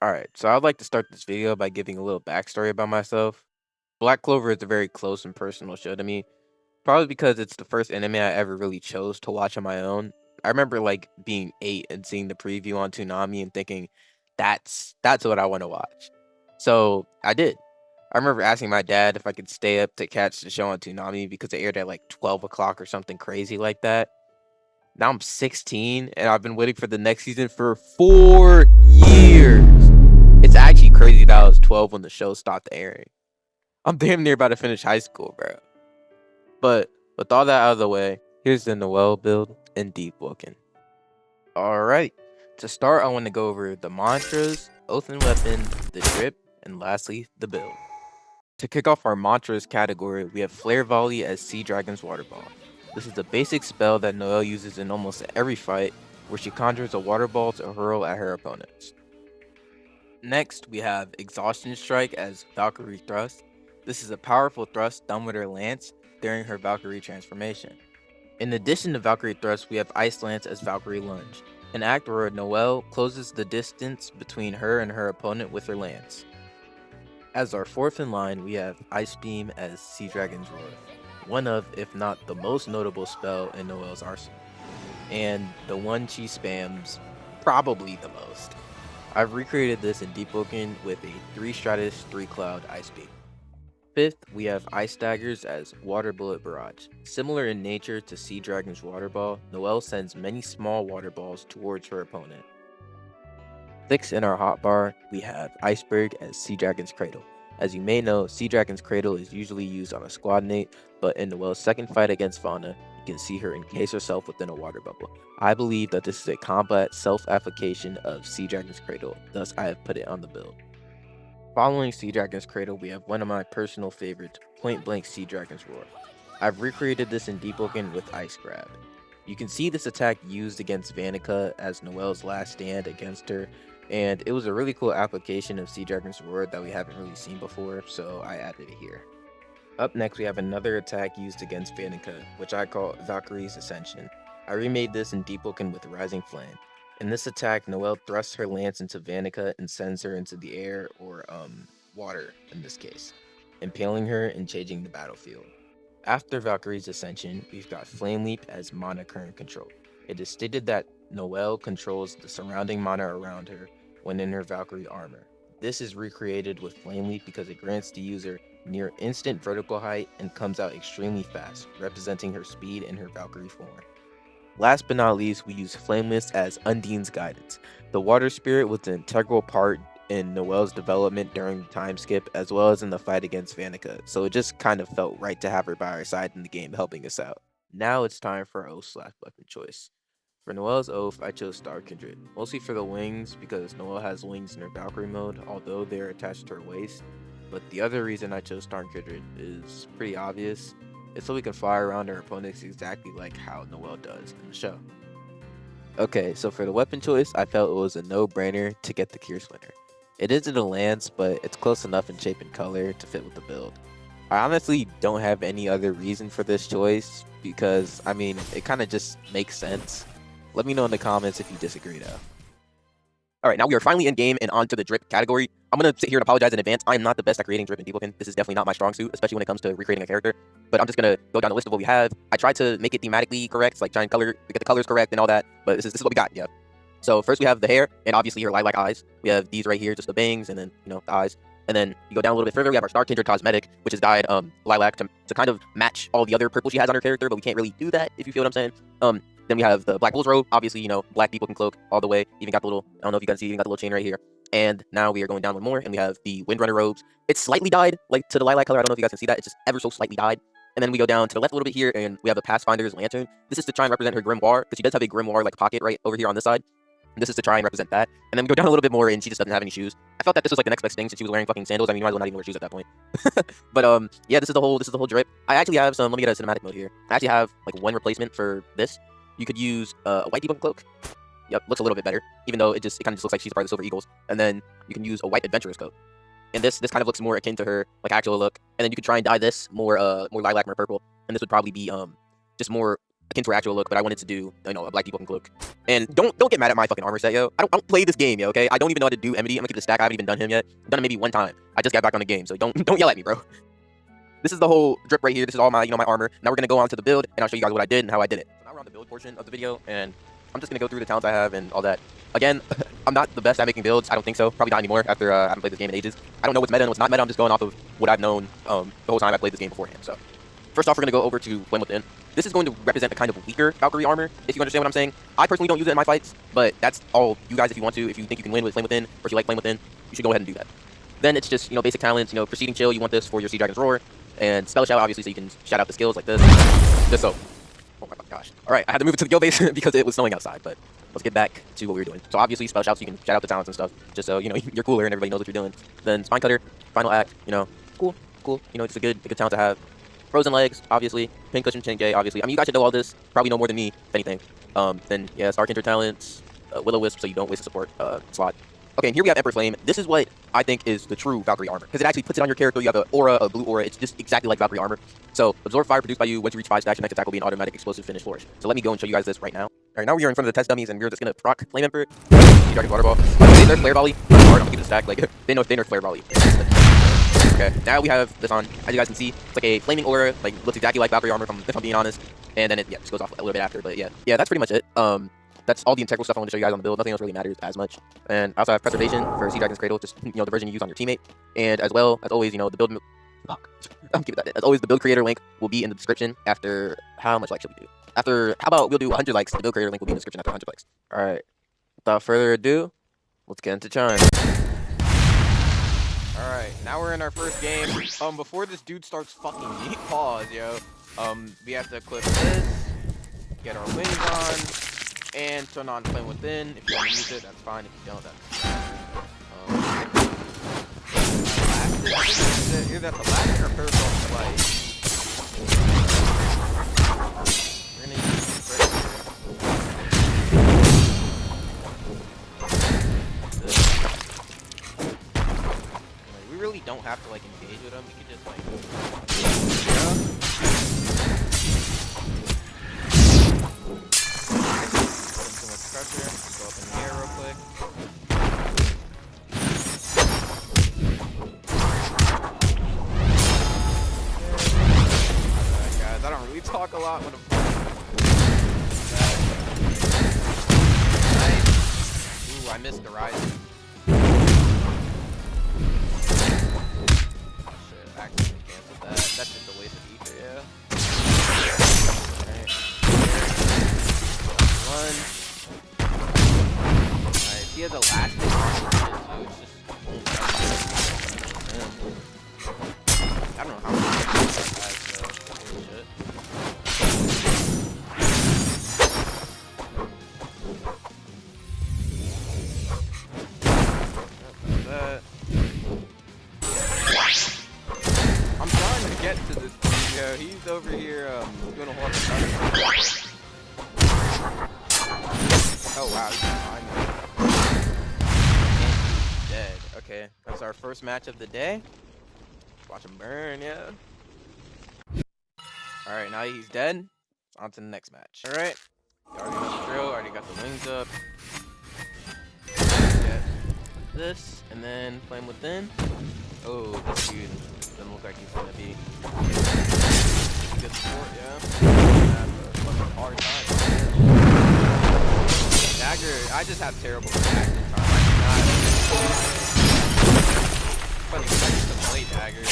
Alright, so I'd like to start this video by giving a little backstory about myself. Black Clover is a very close and personal show to me, probably because it's the first anime I ever really chose to watch on my own. I remember like being 8 and seeing the preview on Toonami and thinking, that's what I want to watch. So I did. I remember asking my dad if I could stay up to catch the show on Toonami because it aired at like 12 o'clock or something crazy like that. Now I'm 16 and I've been waiting for the next season for 4 years. It's actually crazy that I was 12 when the show stopped airing. I'm damn near about to finish high school, bro. But with all that out of the way, here's the Noelle build in Deepwoken. Alright, to start, I want to go over the mantras, oath and weapon, the drip, and lastly, the build. To kick off our mantras category, we have Flare Volley as Sea Dragon's Water Ball. This is a basic spell that Noelle uses in almost every fight, where she conjures a water ball to hurl at her opponents. Next, we have Exhaustion Strike as Valkyrie Thrust. This is a powerful thrust done with her lance during her Valkyrie transformation. In addition to Valkyrie Thrust, we have Ice Lance as Valkyrie Lunge, an act where Noelle closes the distance between her and her opponent with her lance. As our fourth in line, we have Ice Beam as Sea Dragon's Roar, one of, if not the most notable spell in Noelle's arsenal, and the one she spams probably the most. I've recreated this in Deepwoken with a 3 Stratus, 3 Cloud Ice Beam. Fifth, we have Ice Daggers as Water Bullet Barrage. Similar in nature to Sea Dragon's Water Ball, Noelle sends many small water balls towards her opponent. Sixth in our hotbar, we have Iceberg as Sea Dragon's Cradle. As you may know, Sea Dragon's Cradle is usually used on a squad mate, but in Noelle's second fight against Fauna, you can see her encase herself within a water bubble. I believe that this is a combat self-application of Sea Dragon's Cradle, thus I have put it on the build. Following Sea Dragon's Cradle, we have one of my personal favorites, Point Blank Sea Dragon's Roar. I've recreated this in Deepwoken with Ice Grab. You can see this attack used against Vanica as Noelle's last stand against her, and it was a really cool application of Sea Dragon's Roar that we haven't really seen before, so I added it here. Up next, we have another attack used against Vanica, which I call Valkyrie's Ascension. I remade this in Deepwoken with Rising Flame. In this attack, Noelle thrusts her lance into Vanica and sends her into the air, or water in this case, impaling her and changing the battlefield. After Valkyrie's Ascension, we've got Flame Leap as mana current control. It is stated that Noelle controls the surrounding mana around her when in her Valkyrie armor. This is recreated with Flame Leap because it grants the user near instant vertical height and comes out extremely fast, representing her speed in her Valkyrie form. Last but not least, we use Flameless as Undine's Guidance. The water spirit was an integral part in Noelle's development during the time skip, as well as in the fight against Vanica, so it just kind of felt right to have her by our side in the game helping us out. Now it's time for oath/weapon choice. For Noelle's oath, I chose Star Kindred, mostly for the wings because Noelle has wings in her Valkyrie mode, although they're attached to her waist. But the other reason I chose Star Kindred is pretty obvious. It's so we can fly around our opponents exactly like how Noelle does in the show. Okay, so for the weapon choice, I felt it was a no-brainer to get the Kier Splinter. It isn't a lance, but it's close enough in shape and color to fit with the build. I honestly don't have any other reason for this choice because, I mean, it kind of just makes sense. Let me know in the comments if you disagree though. Alright, now we are finally in game and on to the drip category. I'm going to sit here and apologize in advance. I am not the best at creating drip in Deepwoken. This is definitely not my strong suit, especially when it comes to recreating a character. But I'm just going to go down the list of what we have. I tried to make it thematically correct, like trying to get the colors correct and all that. But this is what we got, yeah. So first we have the hair, and obviously her lilac eyes. We have these right here, just the bangs, and then, the eyes. And then you go down a little bit further, we have our Star Kindred cosmetic, which is dyed lilac to kind of match all the other purple she has on her character, but we can't really do that, if you feel what I'm saying. Then we have the Black Bull's robe, obviously, black people can cloak all the way. Even got the little, I don't know if you guys see, even got the little chain right here. And now we are going down one more, and we have the Windrunner robes. It's slightly dyed, like to the lilac color. I don't know if you guys can see that. It's just ever so slightly dyed. And then we go down to the left a little bit here, and we have the Pathfinder's lantern. This is to try and represent her grimoire, because she does have a grimoire like pocket right over here on this side. And this is to try and represent that. And then we go down a little bit more, and she just doesn't have any shoes. I felt that this was like the next best thing since she was wearing fucking sandals. I mean, you might as well not even wear shoes at that point. But yeah, this is the whole drip. I actually have some. Let me get a cinematic mode here. I actually have like one replacement for this. You could use a white debug cloak. Yep, looks a little bit better, even though it kind of just looks like she's part of the Silver Eagles. And then you can use a white adventurer's coat. And this kind of looks more akin to her like actual look. And then you could try and dye this more lilac, more purple. And this would probably be just more akin to her actual look, but I wanted to do, you know, a black Deepwoken cloak. And don't get mad at my fucking armor set, yo. I don't play this game, yo, okay? I don't even know how to do Enmity. I'm gonna keep the stack. I haven't even done him yet. I've done him maybe one time. I just got back on the game, so don't yell at me, bro. This is the whole drip right here. This is all my, you know, my armor. Now we're gonna go on to the build, and I'll show you guys what I did and how I did it. So now we're on the build portion of the video, and I'm just gonna go through the talents I have and all that. Again, I'm not the best at making builds. I don't think so. Probably not anymore after I haven't played this game in ages. I don't know what's meta and what's not meta. I'm just going off of what I've known the whole time I played this game beforehand. So first off, we're gonna go over to Flame Within. This is going to represent a kind of weaker Valkyrie armor, if you understand what I'm saying. I personally don't use it in my fights, but that's all you guys if you want to. If you think you can win with Flame Within, or if you like Flame Within, you should go ahead and do that. Then it's just, you know, basic talents, you know, Preceding Chill, you want this for your Sea Dragon's Roar, and Spell Shout, obviously, so you can shout out the skills like this. Just so. Oh my gosh. Alright, I had to move it to the guild base because it was snowing outside, but let's get back to what we were doing. So obviously, Spell Shouts, you can shout out the talents and stuff, just so, you know, you're cooler and everybody knows what you're doing. Then Spine Cutter, Final Act, you know, cool. You know, it's a good talent to have. Frozen Legs, obviously. Pin Cushion, 10K, obviously. I mean, you guys should know all this. Probably know more than me, if anything. Then, yeah, Star Enter talents, Will-O-Wisp, so you don't waste a support slot. Okay, and here we have Emperor Flame. This is what I think is the true Valkyrie armor, because it actually puts it on your character. You have an aura, a blue aura. It's just exactly like Valkyrie armor. So, absorb fire produced by you. Once you reach 5 stacks, your next attack will be an automatic explosive finish flourish. So let me go and show you guys this right now. All right, now we are in front of the test dummies, and we're just gonna proc Flame Emperor. Dragon Water Ball. They nerf Flare Volley. Hard. I'm gonna keep the stack. Like they nerf Flare Volley. Okay, now we have this on. As you guys can see, it's like a flaming aura. Like looks exactly like Valkyrie armor, if I'm being honest. And then it just goes off a little bit after. But yeah, that's pretty much it. That's all the integral stuff I want to show you guys on the build. Nothing else really matters as much. And I also have Preservation for Sea Dragon's Cradle, just, you know, the version you use on your teammate. And as well, as always, you know, the build... Fuck. I'm keeping that in. As always, the build creator link will be in the description after... How much likes should we do? After... How about we'll do 100 likes? The build creator link will be in the description after 100 likes. Alright. Without further ado, let's get into Chime. Alright, now we're in our first game. Before this dude starts fucking me, pause, yo. We have to equip this, get our wings on, and turn on Flame Within. If you want to use it, that's fine. If you don't, that's fine. Either that's Elastic or Parasol Flight. We're gonna use like, we really don't have to like engage with them. We could just like pressure. Go up in the air real quick. Alright guys, I don't really talk a lot when I'm nice. Ooh, I missed the rising. Oh shit, I accidentally canceled that. That's just a waste of ether, yeah. Alright. One. He has elastic on his shit, so it's just I don't know how many that has, so shit. That. I'm trying to get to this video. He's over here doing a whole lot of stuff. Oh wow, he's behind me. Dead. Okay, that's our first match of the day. Watch him burn, yeah. Alright, now he's dead. On to the next match. Alright. Already got the drill, already got the wings up. Get this, and then Flame Within. Oh, this dude doesn't look like he's gonna be good support, yeah. Have a fucking hard time. Dagger, I just have terrible reaction time. I cannot. Funny seconds to play Dagger.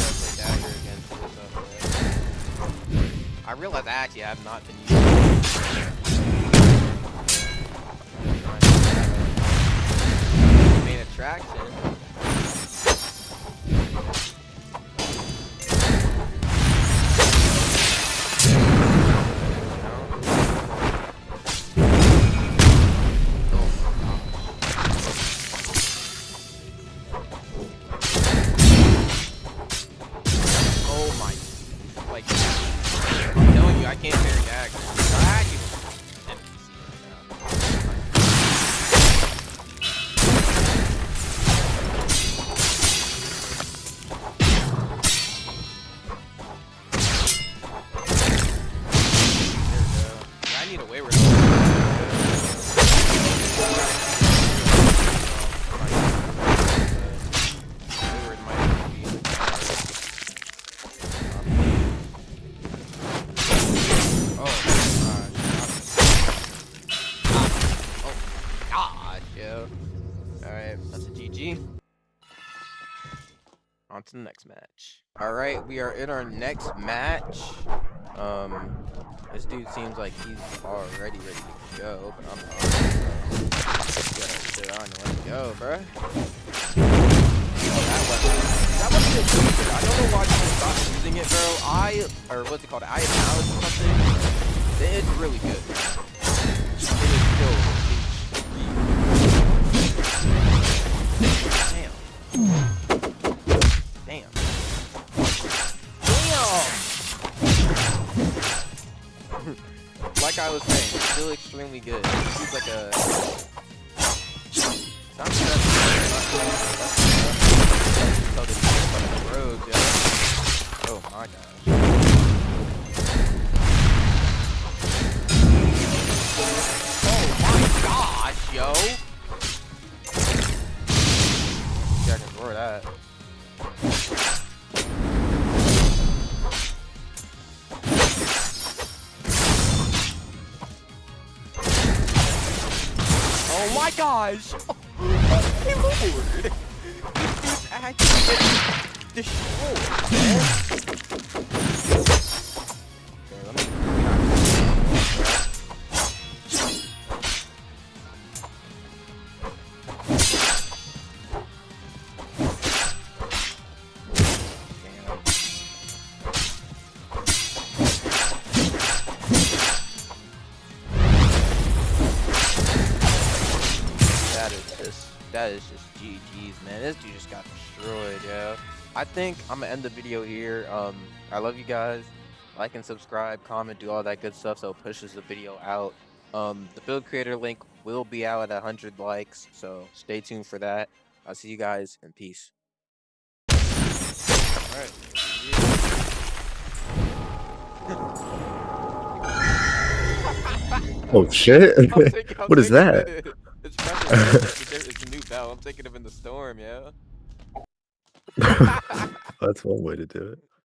Play Dagger again too, so I realize I actually have not been using main attraction. need a wayward. Wayward might be the oh god, yo. Alright, that's a GG. On to the next match. Alright, we are in our next match. This dude seems like he's already ready to go, but I'm not. Get shit on and let's go, bruh. Oh, that wasn't good. I don't know why people stopped using it, bro. Or what's it called? I announced something. It's really good. It is still damn. Like I was saying, it's still extremely good. He's like a oh my gosh. Oh my gosh, yo. Yeah, I can roar that. Oh my gosh! Hey Lord! This dude's actually getting destroyed, man! Okay, let me... That is just GG's, man. This dude just got destroyed, yo. I think I'm gonna end the video here. I love you guys. Like and subscribe, comment, do all that good stuff so it pushes the video out. The build creator link will be out at 100 likes, so stay tuned for that. I'll see you guys and peace. All right. Oh shit! What is that? It's fresh. It's a new bell. I'm taking him in the storm, yeah. That's one way to do it.